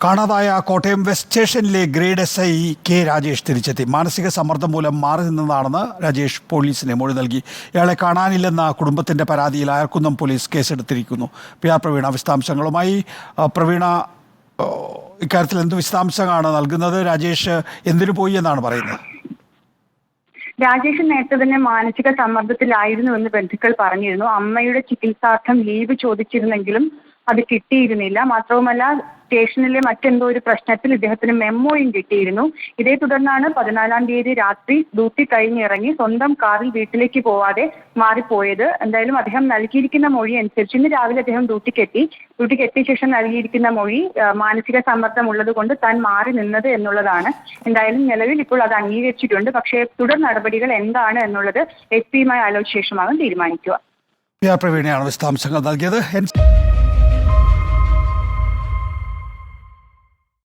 കാണാതായ കോട്ടയം വെസ്റ്റ് സ്റ്റേഷനിലെ grade SI K Rajesh തിരിച്ചെത്തി. മാനസിക സമ്മർദ്ദം മൂലം മാറി നിന്നതാണെന്ന് രാജേഷ് പോലീസിന് മൊഴി നൽകി. ഇയാളെ കാണാനില്ലെന്ന കുടുംബത്തിന്റെ പരാതിയിൽ അയർക്കുന്നം പോലീസ് കേസെടുത്തിരിക്കുന്നു. PR പ്രവീണ വിശദാംശങ്ങളുമായി. പ്രവീണ, ഇക്കാര്യത്തിൽ എന്ത് വിശദാംശങ്ങളാണ് നൽകുന്നത്? രാജേഷ് എന്തിനു പോയി എന്നാണ് പറയുന്നത്? രാജേഷ് നേരത്തെ തന്നെ മാനസിക സമ്മർദ്ദത്തിലായിരുന്നുവെന്ന് ബന്ധുക്കൾ പറഞ്ഞിരുന്നു. അമ്മയുടെ ചികിത്സാർത്ഥം ലീവ് ചോദിച്ചിരുന്നെങ്കിലും അത് കിട്ടിയിരുന്നില്ല. മാത്രവുമല്ല, സ്റ്റേഷനിലെ മറ്റെന്തോ ഒരു പ്രശ്നത്തിൽ ഇദ്ദേഹത്തിന് മെമ്മോയും കിട്ടിയിരുന്നു. ഇതേ തുടർന്നാണ് 14-ാം തീയതി രാത്രി ഡ്യൂട്ടി കഴിഞ്ഞിറങ്ങി സ്വന്തം കാറിൽ വീട്ടിലേക്ക് പോവാതെ മാറിപ്പോയത്. എന്തായാലും അദ്ദേഹം നൽകിയിരിക്കുന്ന മൊഴി അനുസരിച്ച് ഇന്ന് രാവിലെ അദ്ദേഹം ഡ്യൂട്ടിക്ക് എത്തിയ ശേഷം നൽകിയിരിക്കുന്ന മൊഴി മാനസിക സമ്മർദ്ദം ഉള്ളത് കൊണ്ട് താൻ മാറി നിന്നത് എന്നുള്ളതാണ്. എന്തായാലും നിലവിൽ ഇപ്പോൾ അത് അംഗീകരിച്ചിട്ടുണ്ട്. പക്ഷേ തുടർ നടപടികൾ എന്താണ് എന്നുള്ളത് SP യുമായി ആലോചിച്ച ശേഷമാകും തീരുമാനിക്കുക. PR പ്രവീണയാണ് വിശദാംശങ്ങൾ നൽകിയത്.